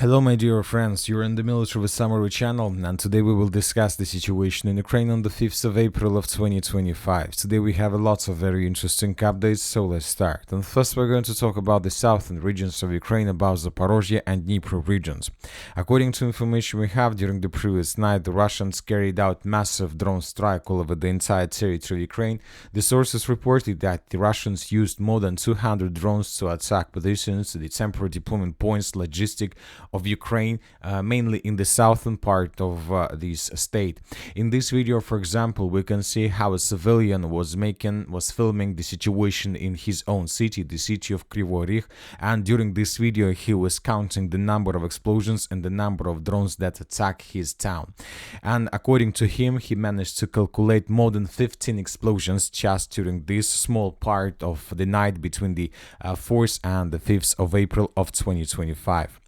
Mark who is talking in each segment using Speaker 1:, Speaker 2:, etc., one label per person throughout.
Speaker 1: Hello my dear friends, you're in the Military Summary channel, and today we will discuss the situation in Ukraine on the 5th of April of 2025. Today we have lots of very interesting updates, so let's start. And first we're going to talk about the southern regions of Ukraine, about Zaporizhzhia and Dnipro regions. According to information we have, during the previous night the Russians carried out massive drone strike all over the entire territory of Ukraine. The sources reported that the Russians used more than 200 drones to attack positions, the temporary deployment points, logistic of Ukraine, mainly in the southern part of this state. In this video, for example, we can see how a civilian was filming the situation in his own city, the city of Kryvyi Rih, and during this video he was counting the number of explosions and the number of drones that attack his town. And according to him, he managed to calculate more than 15 explosions just during this small part of the night between the 4th and the 5th of April of 2025.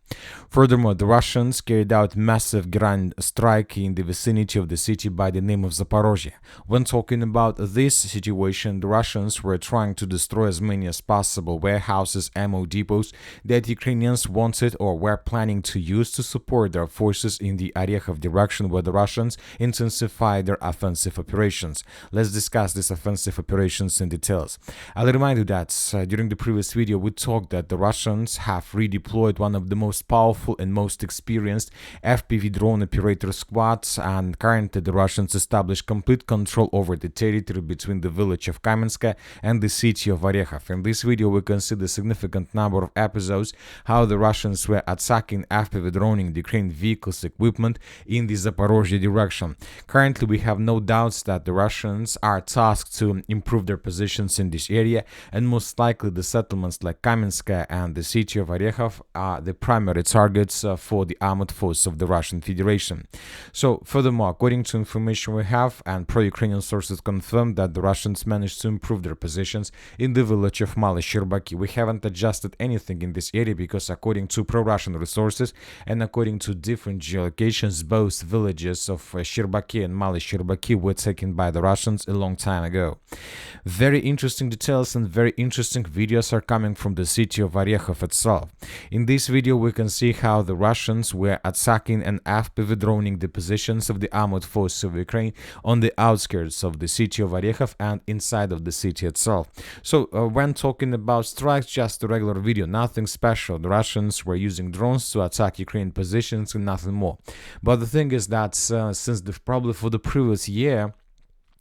Speaker 1: Furthermore, the Russians carried out massive ground strike in the vicinity of the city by the name of Zaporizhzhia. When talking about this situation, the Russians were trying to destroy as many as possible warehouses, ammo depots that Ukrainians wanted or were planning to use to support their forces in the Orekhov direction, where the Russians intensified their offensive operations. Let's discuss these offensive operations in details. I'll remind you that during the previous video we talked that the Russians have redeployed one of the most powerful and most experienced FPV drone operator squads, and currently the Russians established complete control over the territory between the village of Kamensk and the city of Orekhov. In this video we can see the significant number of episodes how the Russians were attacking FPV droning the Ukraine vehicles equipment in the Zaporizhzhia direction. Currently we have no doubts that the Russians are tasked to improve their positions in this area, and most likely the settlements like Kamensk and the city of Orekhov are the primary targets for the armed force of the Russian Federation. So furthermore, according to information we have, and pro-Ukrainian sources confirm that the Russians managed to improve their positions in the village of Maly Sherbaki. We haven't adjusted anything in this area because according to pro-Russian resources and according to different geolocations, both villages of Sherbaki and Maly Sherbaki were taken by the Russians a long time ago. Very interesting details and very interesting videos are coming from the city of Orekhov itself. In this video we can see how the Russians were attacking and FPV droning the positions of the armed forces of Ukraine on the outskirts of the city of Orekhov and inside of the city itself. So when talking about strikes, just a regular video, nothing special. The Russians were using drones to attack Ukrainian positions and nothing more. But the thing is that since probably for the previous year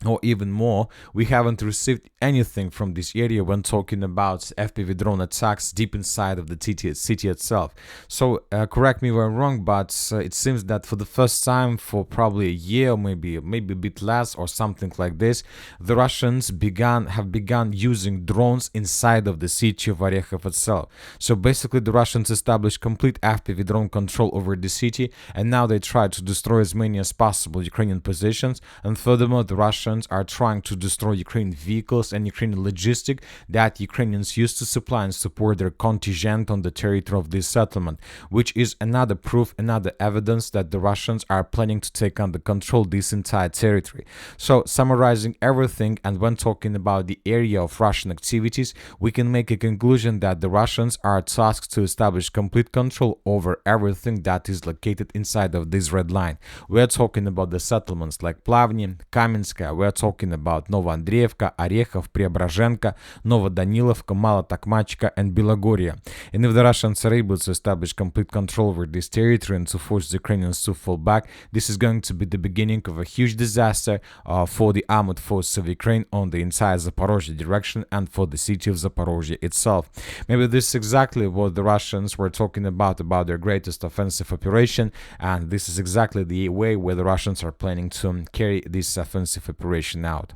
Speaker 1: or even more, we haven't received anything from this area when talking about FPV drone attacks deep inside of the city itself. So correct me if I'm wrong, but it seems that for the first time for probably a year, maybe a bit less or something like this, the Russians have begun using drones inside of the city of Orekhov itself. So basically the Russians established complete FPV drone control over the city, and now they try to destroy as many as possible Ukrainian positions. And furthermore, the Russians are trying to destroy Ukrainian vehicles and Ukrainian logistics that Ukrainians used to supply and support their contingent on the territory of this settlement, which is another proof, another evidence that the Russians are planning to take under control this entire territory. So summarizing everything, and when talking about the area of Russian activities, we can make a conclusion that the Russians are tasked to establish complete control over everything that is located inside of this red line. We're talking about the settlements like Plavny, Kamensk, we're talking about Novoandreevka, Orekhov, Preobrazhenka, Novodanilovka, Malotokmachka, and Belogoria. And if the Russians are able to establish complete control over this territory and to force the Ukrainians to fall back, this is going to be the beginning of a huge disaster for the armed forces of Ukraine on the entire Zaporizhzhia direction and for the city of Zaporizhzhia itself. Maybe this is exactly what the Russians were talking about their greatest offensive operation, and this is exactly the way where the Russians are planning to carry this offensive operation out.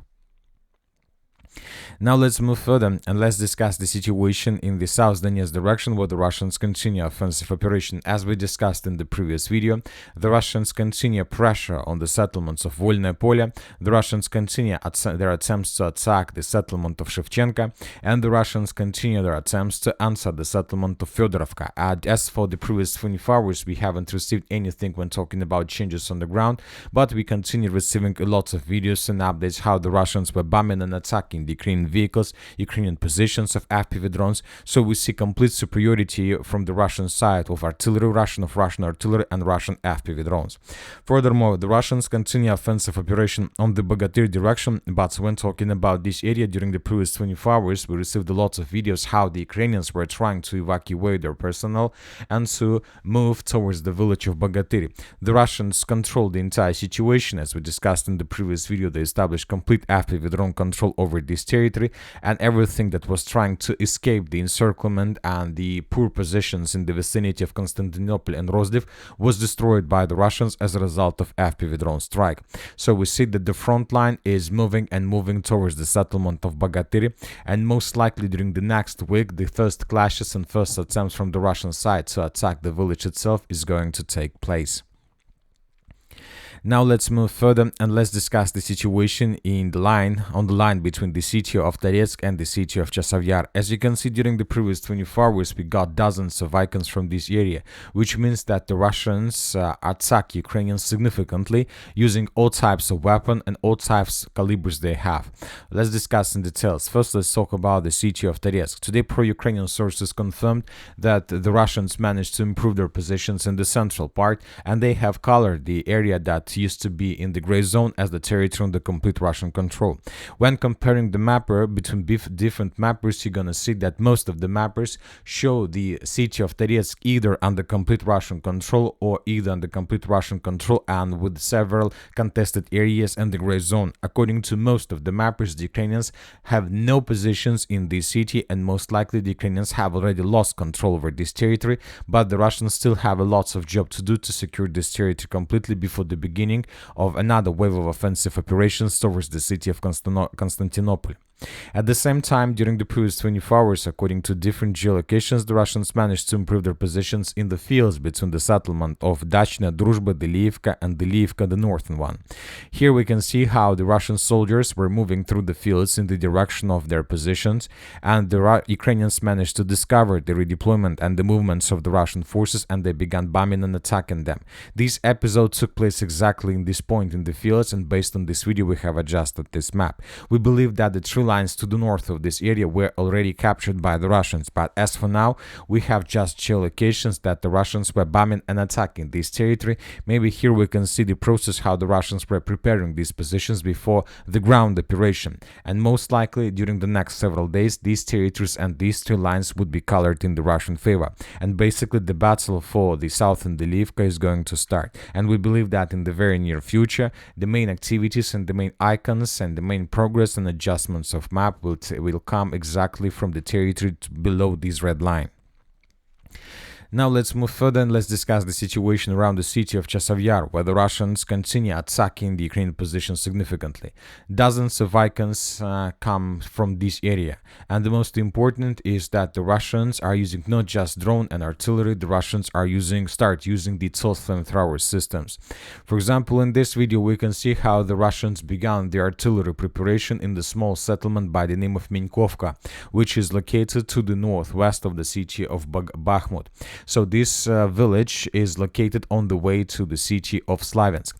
Speaker 1: Now let's move further and let's discuss the situation in the South Donetsk direction, where the Russians continue offensive operation. As we discussed in the previous video, the Russians continue pressure on the settlements of Volne Pole, the Russians continue their attempts to attack the settlement of Shevchenka, and the Russians continue their attempts to answer the settlement of Fedorovka. As for the previous 24 hours, we haven't received anything when talking about changes on the ground, but we continue receiving a lot of videos and updates how the Russians were bombing and attacking the Ukrainian Ukrainian vehicles, Ukrainian positions of FPV drones. So we see complete superiority from the Russian side of artillery, Russian artillery and Russian FPV drones. Furthermore, the Russians continue offensive operation on the Bogatyr direction, but when talking about this area during the previous 24 hours, we received lots of videos how the Ukrainians were trying to evacuate their personnel and to move towards the village of Bogatyr. The Russians controlled the entire situation. As we discussed in the previous video, they established complete FPV drone control over this territory, and everything that was trying to escape the encirclement and the poor positions in the vicinity of Constantinople and Rozhdev was destroyed by the Russians as a result of FPV drone strike. So we see that the front line is moving towards the settlement of Bogatyr, and most likely during the next week the first clashes and first attempts from the Russian side to attack the village itself is going to take place. Now let's move further and let's discuss the situation on the line between the city of Toretsk and the city of Chasiv Yar. As you can see, during the previous 24 hours, we got dozens of icons from this area, which means that the Russians attack Ukrainians significantly using all types of weapon and all types of calibers they have. Let's discuss in details. First, let's talk about the city of Toretsk. Today, pro-Ukrainian sources confirmed that the Russians managed to improve their positions in the central part, and they have colored the area that used to be in the gray zone as the territory under complete Russian control. When comparing the mapper between different mappers, you're gonna see that most of the mappers show the city of Toretsk either under complete Russian control or either under complete Russian control and with several contested areas in the gray zone. According to most of the mappers, the Ukrainians have no positions in this city, and most likely the Ukrainians have already lost control over this territory, but the Russians still have a lots of job to do to secure this territory completely before the beginning of another wave of offensive operations towards the city of Constantinople. At the same time, during the previous 24 hours, according to different geolocations, the Russians managed to improve their positions in the fields between the settlement of Dachna, Druzhba, Deliivka and Deliivka, the northern one. Here we can see how the Russian soldiers were moving through the fields in the direction of their positions, and the Ukrainians managed to discover the redeployment and the movements of the Russian forces, and they began bombing and attacking them. This episode took place exactly in this point in the fields, and based on this video we have adjusted this map. We believe that the true lines to the north of this area were already captured by the Russians, but as for now we have just geolocations that the Russians were bombing and attacking this territory. Maybe here we can see the process how the Russians were preparing these positions before the ground operation, and most likely during the next several days these territories and these two lines would be colored in the Russian favor, and basically the battle for the southern Deliivka is going to start. And we believe that in the very near future the main activities and the main icons and the main progress and adjustments of map will come exactly from the territory below this red line. Now let's move further and let's discuss the situation around the city of Chasiv Yar, where the Russians continue attacking the Ukrainian position significantly. Dozens of icons come from this area, and the most important is that the Russians are using not just drone and artillery, the Russians are start using the Tsolt flamethrower systems. For example, in this video we can see how the Russians began the artillery preparation in the small settlement by the name of Minkovka, which is located to the northwest of the city of Bakhmut. So this village is located on the way to the city of Slaviansk.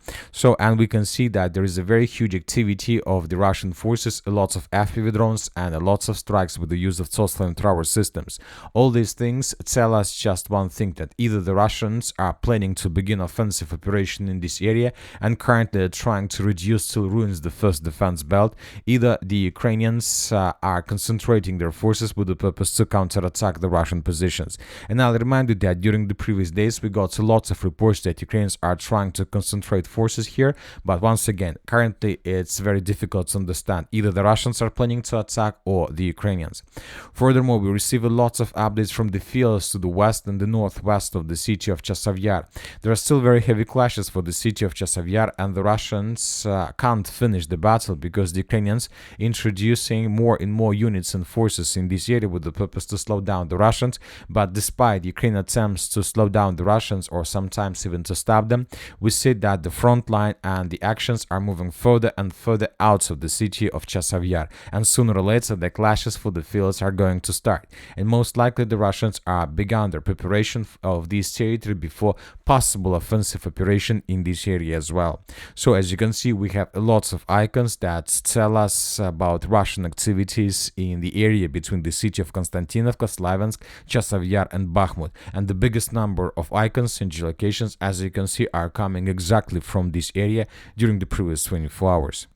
Speaker 1: And we can see that there is a very huge activity of the Russian forces, lots of FPV drones and lots of strikes with the use of Tsolt flamethrower systems. All these things tell us just one thing, that either the Russians are planning to begin offensive operation in this area and currently are trying to reduce till ruins the first defense belt, either the Ukrainians are concentrating their forces with the purpose to counterattack the Russian positions. And I'll remind you that during the previous days we got lots of reports that Ukrainians are trying to concentrate forces here, but once again currently it's very difficult to understand, either the Russians are planning to attack or the Ukrainians. Furthermore, we receive lots of updates from the fields to the west and the northwest of the city of Chasiv Yar. There are still very heavy clashes for the city of Chasiv Yar, and the Russians can't finish the battle because the Ukrainians introducing more and more units and forces in this area with the purpose to slow down the Russians. But despite Ukraine attempts to slow down the Russians or sometimes even to stop them, we see that the front line and the actions are moving further and further out of the city of Chasiv Yar, and sooner or later the clashes for the fields are going to start, and most likely the Russians are begun their preparation of this territory before possible offensive operation in this area as well. So as you can see, we have lots of icons that tell us about Russian activities in the area between the city of Konstantinovka, Slaviansk, Chasiv Yar and Bakhmut, and the biggest number of icons and geolocations, as you can see, are coming exactly from this area during the previous 24 hours.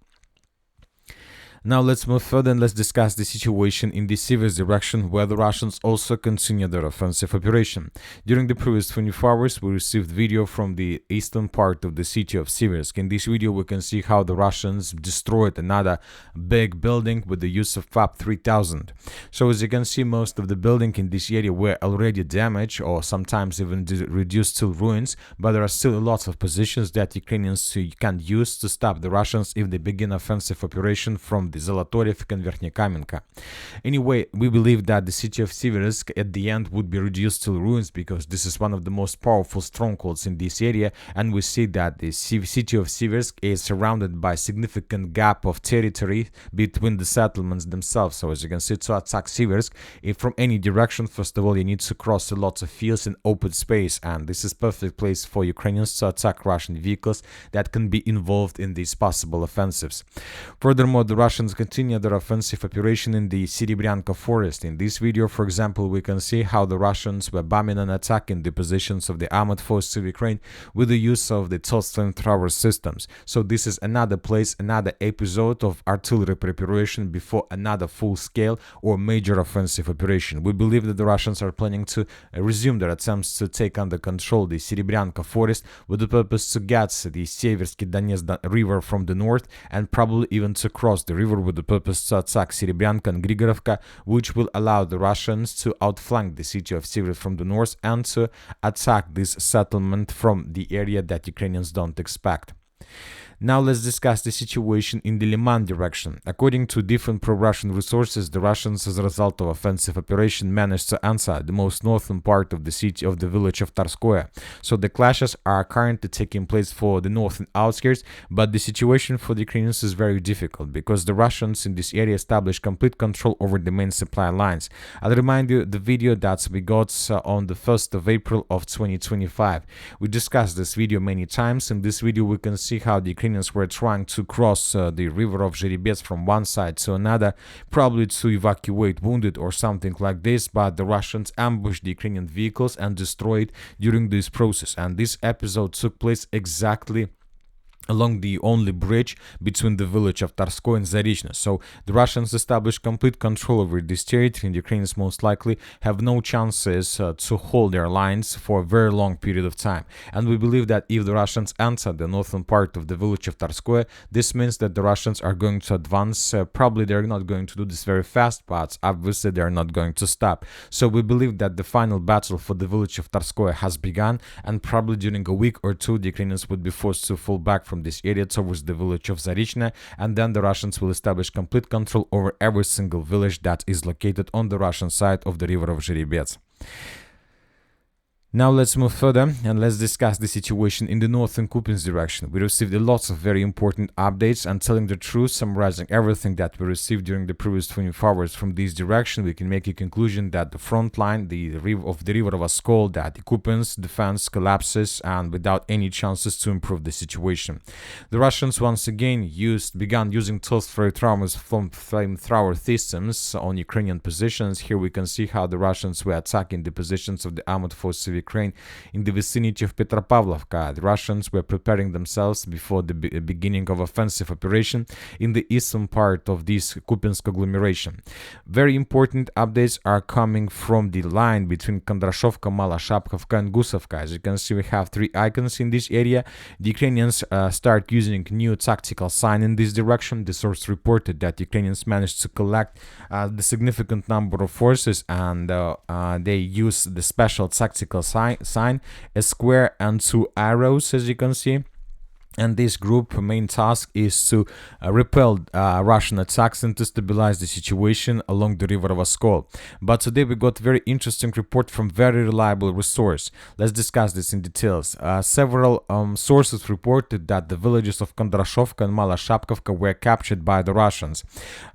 Speaker 1: Now let's move further and let's discuss the situation in the Siversk direction, where the Russians also continue their offensive operation. During the previous 24 hours, we received video from the eastern part of the city of Siversk. In this video, we can see how the Russians destroyed another big building with the use of FAB 3000. So as you can see, most of the buildings in this area were already damaged or sometimes even reduced to ruins, but there are still lots of positions that Ukrainians can use to stop the Russians if they begin offensive operation from the Zolotorivka and Verkhnekamenka. Anyway, we believe that the city of Siversk at the end would be reduced to ruins, because this is one of the most powerful strongholds in this area, and we see that the city of Siversk is surrounded by a significant gap of territory between the settlements themselves. So as you can see, to attack Siversk, if from any direction, first of all, you need to cross a lot of fields and open space, and this is perfect place for Ukrainians to attack Russian vehicles that can be involved in these possible offensives. Furthermore, the Russians continue their offensive operation in the Serebryanka forest. In this video, for example, we can see how the Russians were bombing and attacking the positions of the armored forces of Ukraine with the use of the TOS flamethrower systems. So this is another place, another episode of artillery preparation before another full-scale or major offensive operation. We believe that the Russians are planning to resume their attempts to take under control the Serebryanka forest with the purpose to get the Seversk Donetsk river from the north, and probably even to cross the river with the purpose to attack Serebryanka and Grigorovka, which will allow the Russians to outflank the city of Siversk from the north and to attack this settlement from the area that Ukrainians don't expect. Now let's discuss the situation in the Lyman direction. According to different pro-Russian resources, the Russians, as a result of offensive operation, managed to answer the most northern part of the city of the village of Tarskoye. So the clashes are currently taking place for the northern outskirts, but the situation for the Ukrainians is very difficult, because the Russians in this area established complete control over the main supply lines. I'll remind you the video that we got on the 1st of April of 2025. We discussed this video many times. In this video, we can see how the Ukrainians were trying to cross the river of Zherebets from one side to another, probably to evacuate wounded or something like this, but the Russians ambushed the Ukrainian vehicles and destroyed during this process. And this episode took place exactly along the only bridge between the village of Tarskoye and Zaporizhzhia. So the Russians established complete control over this territory, and the Ukrainians most likely have no chances to hold their lines for a very long period of time. And we believe that if the Russians enter the northern part of the village of Tarskoye, this means that the Russians are going to advance. Probably they're not going to do this very fast, but obviously they're not going to stop. So we believe that the final battle for the village of Tarskoye has begun, and probably during a week or two the Ukrainians would be forced to fall back from this area towards the village of Zaporizhzhia, and then the Russians will establish complete control over every single village that is located on the Russian side of the river of Zherebets. Now let's move further and let's discuss the situation in the northern Kupiansk direction. We received lots of very important updates, and telling the truth, summarizing everything that we received during the previous 24 hours from this direction, we can make a conclusion that the front line, the river of Oskol, that the Kupiansk defense collapses and without any chances to improve the situation. The Russians once again began using TOS flamethrower systems on Ukrainian positions. Here we can see how the Russians were attacking the positions of the armored forces of Ukraine in the vicinity of Petropavlovka. The Russians were preparing themselves before the beginning of offensive operation in the eastern part of this Kupiansk agglomeration. Very important updates are coming from the line between Kondrashovka, Malashapkovka and Gusovka. As you can see, we have three icons in this area. The Ukrainians start using new tactical sign in this direction. The source reported that Ukrainians managed to collect the significant number of forces, and they use the special tactical sign, a square and two arrows, as you can see. And this group main task is to repel Russian attacks and to stabilize the situation along the river Oskol. But today we got very interesting report from very reliable source. Let's discuss this in details. Several sources reported that the villages of Kondrashovka and Malashapkovka were captured by the Russians.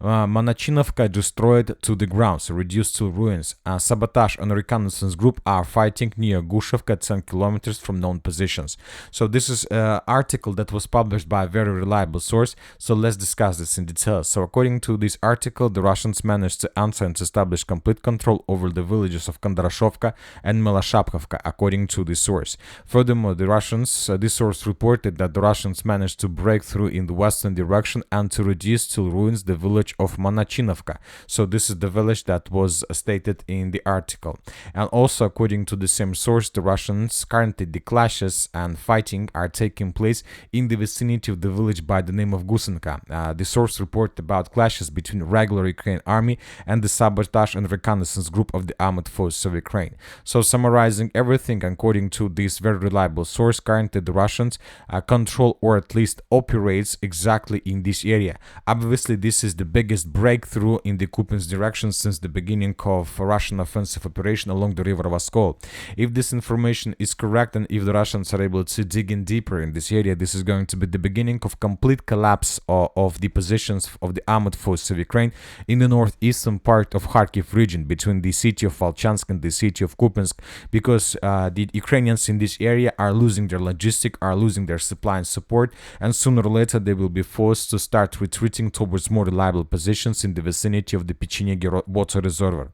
Speaker 1: Monochinovka destroyed to the ground, so reduced to ruins. Sabotage and reconnaissance group are fighting near Gushovka, 10 kilometers from known positions. So this is an article that was published by a very reliable source, so let's discuss this in detail. So according to this article, the Russians managed to enter and establish complete control over the villages of Kondrashovka and Malashapkovka, according to the source. Furthermore, the Russians, this source reported that the Russians managed to break through in the western direction and to reduce to ruins the village of Monochinovka. So this is the village that was stated in the article. And also according to the same source, the Russians currently the clashes and fighting are taking place in the vicinity of the village by the name of Gusenka. The source report about clashes between regular Ukrainian army and the sabotage and reconnaissance group of the armed forces of Ukraine. So summarizing everything according to this very reliable source, currently the Russians control or at least operates exactly in this area. Obviously this is the biggest breakthrough in the Kupiansk direction since the beginning of Russian offensive operation along the river Oskol. If this information is correct and if the Russians are able to dig in deeper in this area, this is going to be the beginning of complete collapse of the positions of the armed forces of Ukraine in the northeastern part of Kharkiv region between the city of Volchansk and the city of Kupiansk, because the Ukrainians in this area are losing their logistic, are losing their supply and support, and sooner or later they will be forced to start retreating towards more reliable positions in the vicinity of the Pechenegi water reservoir.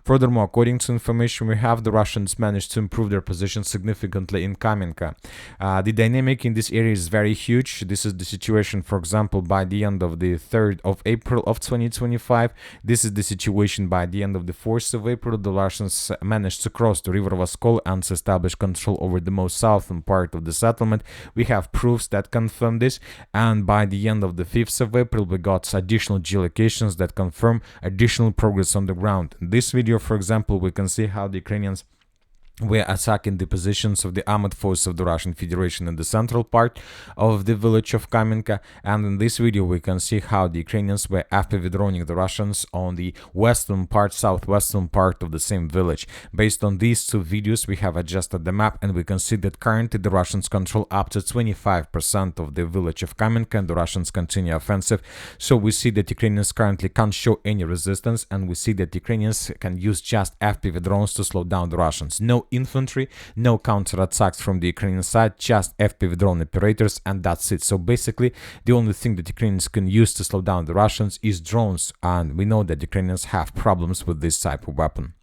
Speaker 1: Furthermore, according to information we have, the Russians managed to improve their position significantly in Kamenka. The dynamic in this area is very huge. This is the situation, for example, by the end of the 3rd of April of 2025. This is the situation by the end of the 4th of April. The Russians managed to cross the river Oskol and to establish control over the most southern part of the settlement. We have proofs that confirm this, and by the end of the 5th of April we got additional geolocations that confirm additional progress on the ground. In this video, for example, we can see how the Ukrainians were attacking the positions of the armed forces of the Russian Federation in the central part of the village of Kamenka, and in this video we can see how the Ukrainians were withdrawing the Russians on the western part, southwestern part of the same village. Based on these two videos we have adjusted the map, and we can see that currently the Russians control up to 25% of the village of Kamenka and the Russians continue offensive. So we see that Ukrainians currently can't show any resistance, and we see that Ukrainians can use just FPV drones to slow down the Russians. No infantry, no counterattacks from the Ukrainian side, just FPV drone operators, and that's it. So basically the only thing that Ukrainians can use to slow down the Russians is drones, and we know that Ukrainians have problems with this type of weapon.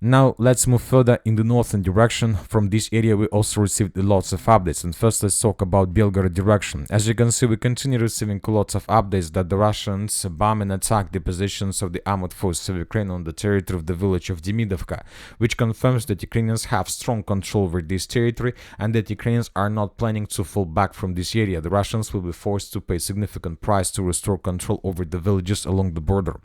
Speaker 1: Now let's move further in the northern direction. From this area we also received lots of updates, and first let's talk about Belgorod direction. As you can see, we continue receiving lots of updates that the Russians bomb and attack the positions of the armed forces of Ukraine on the territory of the village of Demidovka, which confirms that Ukrainians have strong control over this territory and that Ukrainians are not planning to fall back from this area. The Russians will be forced to pay significant price to restore control over the villages along the border.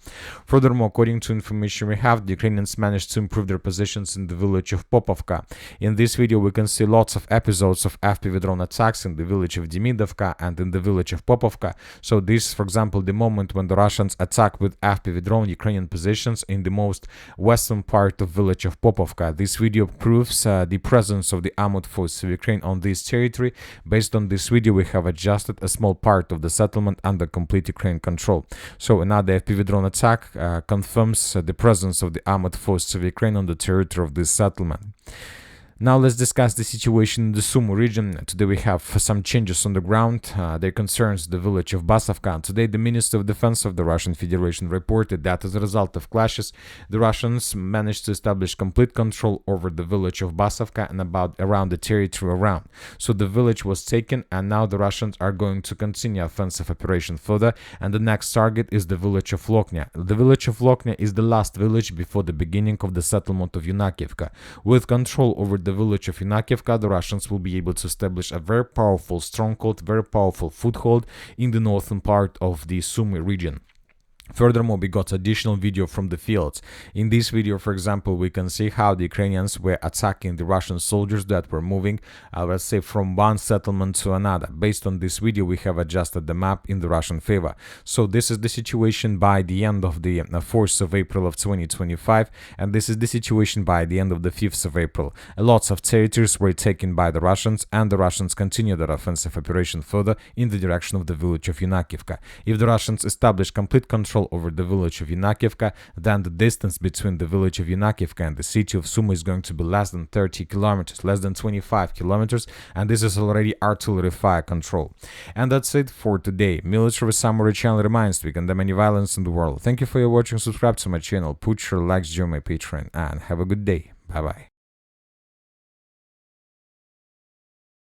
Speaker 1: Furthermore, according to information we have, the Ukrainians managed to improve their positions in the village of Popovka. In this video we can see lots of episodes of FPV drone attacks in the village of Demidovka and in the village of Popovka. So this, for example, the moment when the Russians attack with FPV drone Ukrainian positions in the most western part of village of Popovka. This video proves the presence of the armed forces of Ukraine on this territory. Based on this video we have adjusted a small part of the settlement under complete Ukraine control. So another FPV drone attack confirms the presence of the armed forces of Ukraine on the territory of this settlement. Now let's discuss the situation in the Sumy region. Today we have some changes on the ground. They concerns the village of Basovka. Today the Minister of Defense of the Russian Federation reported that as a result of clashes, the Russians managed to establish complete control over the village of Basovka and around the territory around. So the village was taken, and now the Russians are going to continue offensive operation further, and the next target is the village of Loknya. The village of Loknya is the last village before the beginning of the settlement of Yunakivka. With control over the village of Yunakivka, the Russians will be able to establish a very powerful stronghold, very powerful foothold in the northern part of the Sumy region. Furthermore, we got additional video from the fields. In this video, for example, we can see how the Ukrainians were attacking the Russian soldiers that were moving, let's say, from one settlement to another. Based on this video, we have adjusted the map in the Russian favor. So this is the situation by the end of the 4th of April of 2025, and this is the situation by the end of the 5th of April. Lots of territories were taken by the Russians, and the Russians continue their offensive operation further in the direction of the village of Yunakivka. If the Russians establish complete control over the village of Yunakivka, then the distance between the village of Yunakivka and the city of Sumy is going to be less than 30 kilometers, less than 25 kilometers, and this is already artillery fire control. And that's it for today. Military Summary channel reminds we condemn any violence in the world. Thank you for your watching, subscribe to my channel, put your likes, join my Patreon, and have a good day. Bye bye.